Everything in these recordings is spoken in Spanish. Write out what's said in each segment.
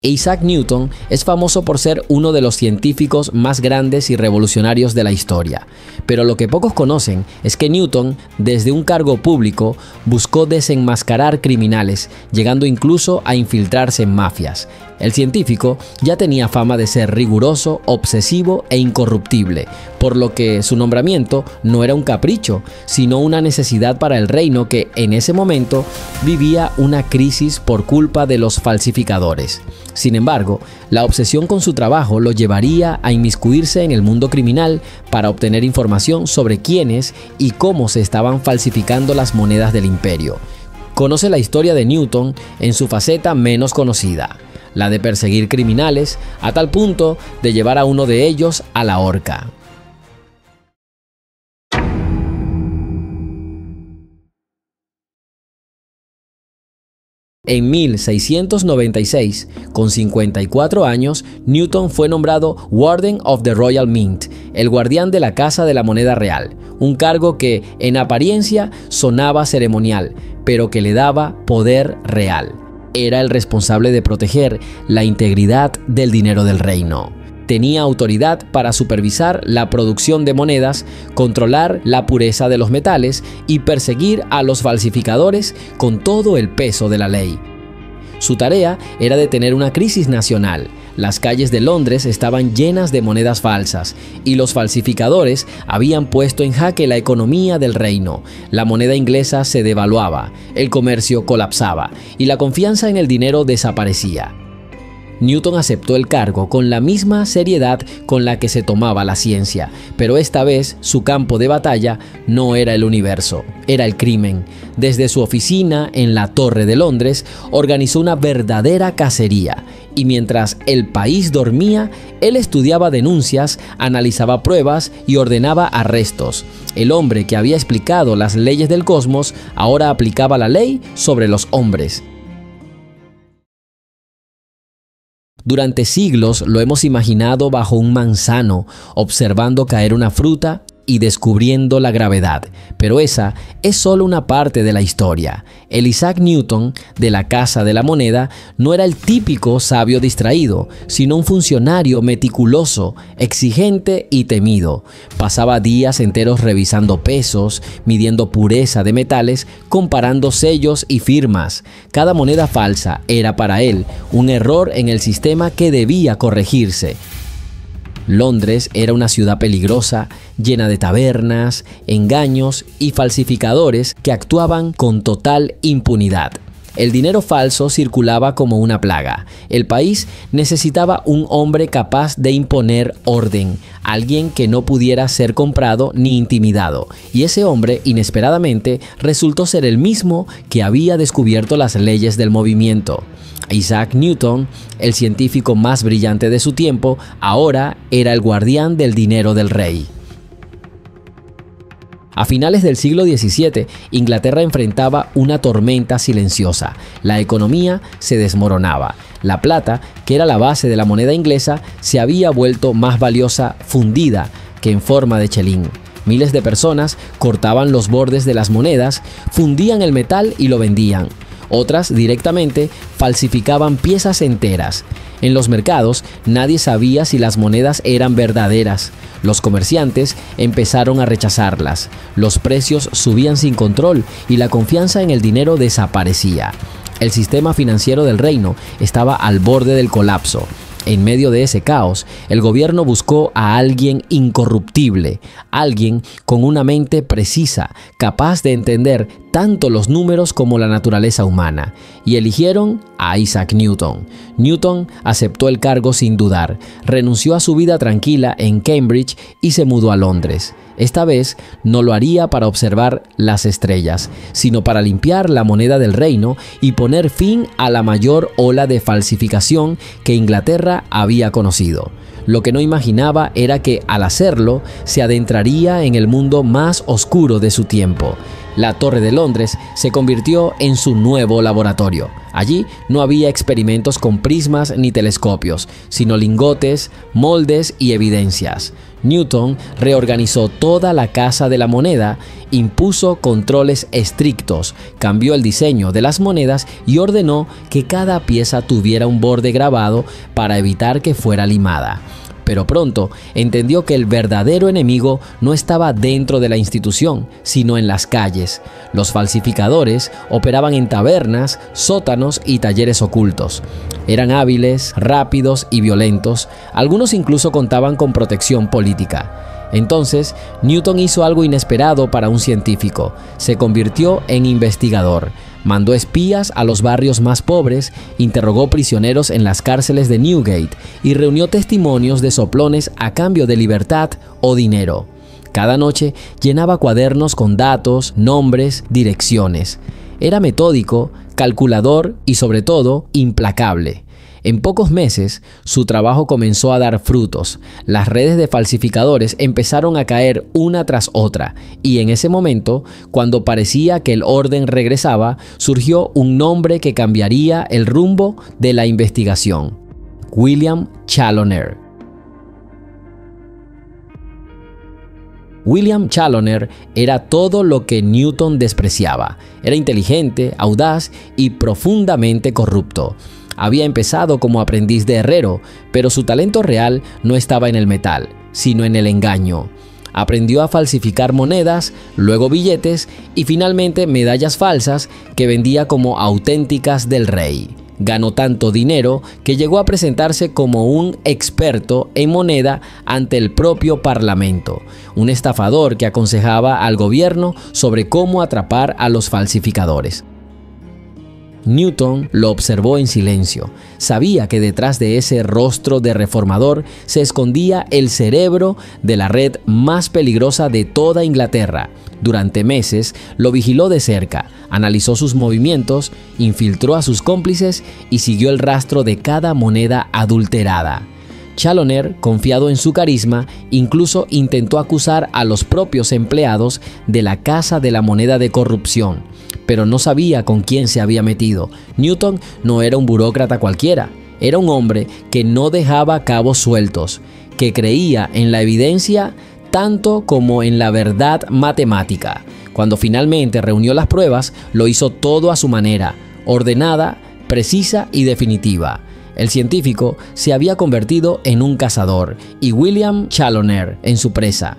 Isaac Newton es famoso por ser uno de los científicos más grandes y revolucionarios de la historia, pero lo que pocos conocen es que Newton, desde un cargo público, buscó desenmascarar criminales, llegando incluso a infiltrarse en mafias. El científico ya tenía fama de ser riguroso, obsesivo e incorruptible, por lo que su nombramiento no era un capricho, sino una necesidad para el reino que, en ese momento, vivía una crisis por culpa de los falsificadores. Sin embargo, la obsesión con su trabajo lo llevaría a inmiscuirse en el mundo criminal para obtener información sobre quiénes y cómo se estaban falsificando las monedas del imperio. Conoce la historia de Newton en su faceta menos conocida, la de perseguir criminales a tal punto de llevar a uno de ellos a la horca. En 1696, con 54 años, Newton fue nombrado Warden of the Royal Mint, el guardián de la Casa de la Moneda Real, un cargo que, en apariencia, sonaba ceremonial, pero que le daba poder real. Era el responsable de proteger la integridad del dinero del reino. Tenía autoridad para supervisar la producción de monedas, controlar la pureza de los metales y perseguir a los falsificadores con todo el peso de la ley. Su tarea era detener una crisis nacional. Las calles de Londres estaban llenas de monedas falsas y los falsificadores habían puesto en jaque la economía del reino. La moneda inglesa se devaluaba, el comercio colapsaba y la confianza en el dinero desaparecía. Newton aceptó el cargo con la misma seriedad con la que se tomaba la ciencia, pero esta vez su campo de batalla no era el universo, era el crimen. Desde su oficina en la Torre de Londres, organizó una verdadera cacería, y mientras el país dormía, él estudiaba denuncias, analizaba pruebas y ordenaba arrestos. El hombre que había explicado las leyes del cosmos ahora aplicaba la ley sobre los hombres. Durante siglos lo hemos imaginado bajo un manzano, observando caer una fruta y descubriendo la gravedad, pero esa es solo una parte de la historia. El Isaac Newton de la Casa de la Moneda no era el típico sabio distraído, sino un funcionario meticuloso, exigente y temido. Pasaba días enteros revisando pesos, midiendo pureza de metales, comparando sellos y firmas. Cada moneda falsa era para él un error en el sistema que debía corregirse. Londres era una ciudad peligrosa, llena de tabernas, engaños y falsificadores que actuaban con total impunidad. El dinero falso circulaba como una plaga. El país necesitaba un hombre capaz de imponer orden, alguien que no pudiera ser comprado ni intimidado. Y ese hombre, inesperadamente, resultó ser el mismo que había descubierto las leyes del movimiento. Isaac Newton, el científico más brillante de su tiempo, ahora era el guardián del dinero del rey. A finales del siglo XVII, Inglaterra enfrentaba una tormenta silenciosa. La economía se desmoronaba. La plata, que era la base de la moneda inglesa, se había vuelto más valiosa fundida que en forma de chelín. Miles de personas cortaban los bordes de las monedas, fundían el metal y lo vendían. Otras directamente falsificaban piezas enteras. En los mercados nadie sabía si las monedas eran verdaderas. Los comerciantes empezaron a rechazarlas. Los precios subían sin control y la confianza en el dinero desaparecía. El sistema financiero del reino estaba al borde del colapso. En medio de ese caos, el gobierno buscó a alguien incorruptible, alguien con una mente precisa, capaz de entender tanto los números como la naturaleza humana, y eligieron a Isaac Newton. Newton aceptó el cargo sin dudar, renunció a su vida tranquila en Cambridge y se mudó a Londres. Esta vez no lo haría para observar las estrellas, sino para limpiar la moneda del reino y poner fin a la mayor ola de falsificación que Inglaterra había conocido. Lo que no imaginaba era que, al hacerlo, se adentraría en el mundo más oscuro de su tiempo. La Torre de Londres se convirtió en su nuevo laboratorio. Allí no había experimentos con prismas ni telescopios, sino lingotes, moldes y evidencias. Newton reorganizó toda la Casa de la Moneda, impuso controles estrictos, cambió el diseño de las monedas y ordenó que cada pieza tuviera un borde grabado para evitar que fuera limada. Pero pronto entendió que el verdadero enemigo no estaba dentro de la institución, sino en las calles. Los falsificadores operaban en tabernas, sótanos y talleres ocultos. Eran hábiles, rápidos y violentos. Algunos incluso contaban con protección política. Entonces, Newton hizo algo inesperado para un científico. Se convirtió en investigador. Mandó espías a los barrios más pobres, interrogó prisioneros en las cárceles de Newgate y reunió testimonios de soplones a cambio de libertad o dinero. Cada noche llenaba cuadernos con datos, nombres, direcciones. Era metódico, calculador y sobre todo implacable. En pocos meses, su trabajo comenzó a dar frutos. Las redes de falsificadores empezaron a caer una tras otra, y en ese momento, cuando parecía que el orden regresaba, surgió un nombre que cambiaría el rumbo de la investigación: William Chaloner. William Chaloner era todo lo que Newton despreciaba. Era inteligente, audaz y profundamente corrupto. Había empezado como aprendiz de herrero, pero su talento real no estaba en el metal, sino en el engaño. Aprendió a falsificar monedas, luego billetes y finalmente medallas falsas que vendía como auténticas del rey. Ganó tanto dinero que llegó a presentarse como un experto en moneda ante el propio Parlamento, un estafador que aconsejaba al gobierno sobre cómo atrapar a los falsificadores. Newton lo observó en silencio. Sabía que detrás de ese rostro de reformador se escondía el cerebro de la red más peligrosa de toda Inglaterra. Durante meses lo vigiló de cerca, analizó sus movimientos, infiltró a sus cómplices y siguió el rastro de cada moneda adulterada. Chaloner, confiado en su carisma, incluso intentó acusar a los propios empleados de la Casa de la Moneda de corrupción, pero no sabía con quién se había metido. Newton no era un burócrata cualquiera, era un hombre que no dejaba cabos sueltos, que creía en la evidencia tanto como en la verdad matemática. Cuando finalmente reunió las pruebas, lo hizo todo a su manera, ordenada, precisa y definitiva. El científico se había convertido en un cazador y William Chaloner en su presa.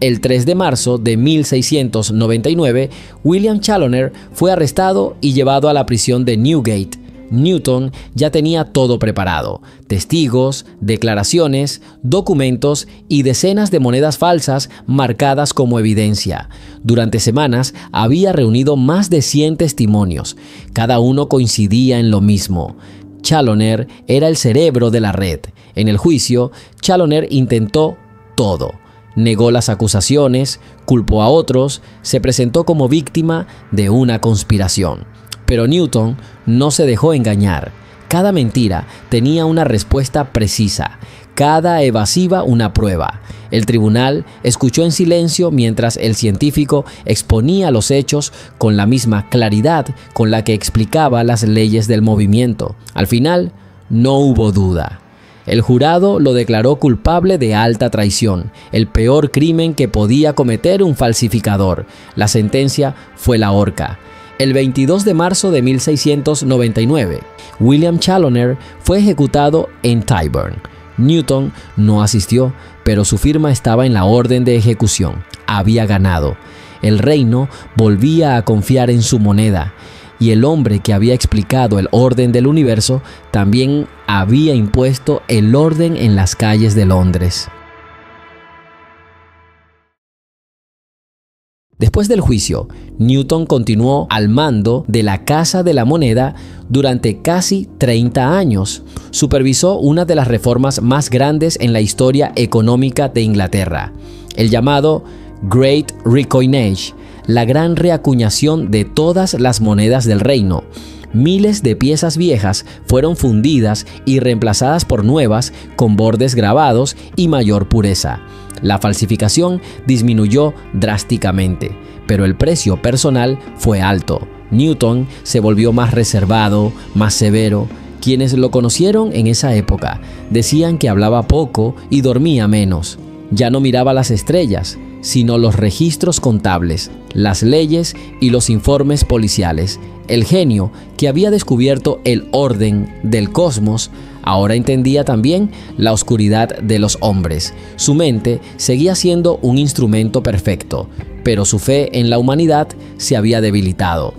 El 3 de marzo de 1699, William Chaloner fue arrestado y llevado a la prisión de Newgate. Newton ya tenía todo preparado: testigos, declaraciones, documentos y decenas de monedas falsas marcadas como evidencia. Durante semanas había reunido más de 100 testimonios. Cada uno coincidía en lo mismo: Chaloner era el cerebro de la red. En el juicio, Chaloner intentó todo. Negó las acusaciones, culpó a otros, se presentó como víctima de una conspiración. Pero Newton no se dejó engañar. Cada mentira tenía una respuesta precisa, cada evasiva una prueba. El tribunal escuchó en silencio mientras el científico exponía los hechos con la misma claridad con la que explicaba las leyes del movimiento. Al final, no hubo duda. El jurado lo declaró culpable de alta traición, el peor crimen que podía cometer un falsificador. La sentencia fue la horca. El 22 de marzo de 1699, William Chaloner fue ejecutado en Tyburn. Newton no asistió, pero su firma estaba en la orden de ejecución. Había ganado. El reino volvía a confiar en su moneda, y el hombre que había explicado el orden del universo también había impuesto el orden en las calles de Londres. Después del juicio, Newton continuó al mando de la Casa de la Moneda durante casi 30 años. Supervisó una de las reformas más grandes en la historia económica de Inglaterra, el llamado Great Recoinage, la gran reacuñación de todas las monedas del reino. Miles de piezas viejas fueron fundidas y reemplazadas por nuevas con bordes grabados y mayor pureza. La falsificación disminuyó drásticamente, pero el precio personal fue alto. Newton se volvió más reservado, más severo. Quienes lo conocieron en esa época decían que hablaba poco y dormía menos. Ya no miraba las estrellas, sino los registros contables, las leyes y los informes policiales. El genio que había descubierto el orden del cosmos ahora entendía también la oscuridad de los hombres. Su mente seguía siendo un instrumento perfecto, pero su fe en la humanidad se había debilitado.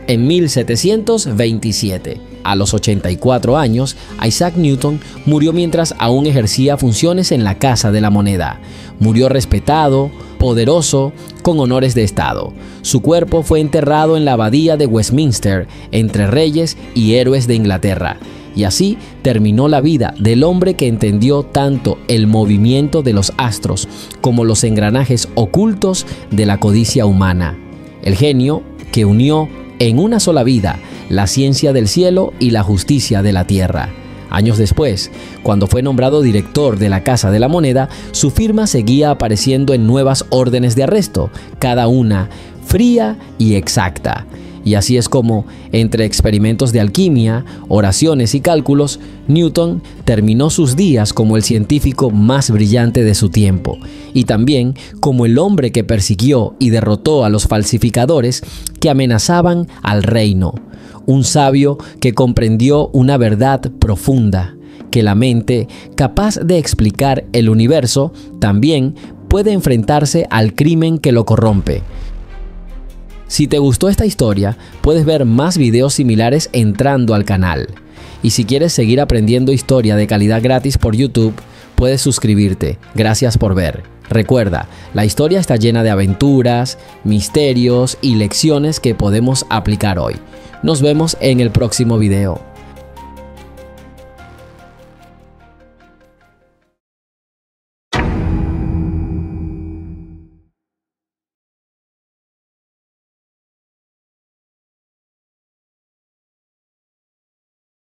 En 1727, a los 84 años, Isaac Newton murió mientras aún ejercía funciones en la Casa de la Moneda. Murió respetado, poderoso, con honores de Estado. Su cuerpo fue enterrado en la abadía de Westminster, entre reyes y héroes de Inglaterra. Y así terminó la vida del hombre que entendió tanto el movimiento de los astros como los engranajes ocultos de la codicia humana. El genio que unió en una sola vida la ciencia del cielo y la justicia de la tierra. Años después, cuando fue nombrado director de la Casa de la Moneda, su firma seguía apareciendo en nuevas órdenes de arresto, cada una fría y exacta. Y así es como, entre experimentos de alquimia, oraciones y cálculos, Newton terminó sus días como el científico más brillante de su tiempo, y también como el hombre que persiguió y derrotó a los falsificadores que amenazaban al reino. Un sabio que comprendió una verdad profunda, que la mente capaz de explicar el universo también puede enfrentarse al crimen que lo corrompe. Si te gustó esta historia, puedes ver más videos similares entrando al canal. Y si quieres seguir aprendiendo historia de calidad gratis por YouTube, puedes suscribirte. Gracias por ver. Recuerda, la historia está llena de aventuras, misterios y lecciones que podemos aplicar hoy. Nos vemos en el próximo video.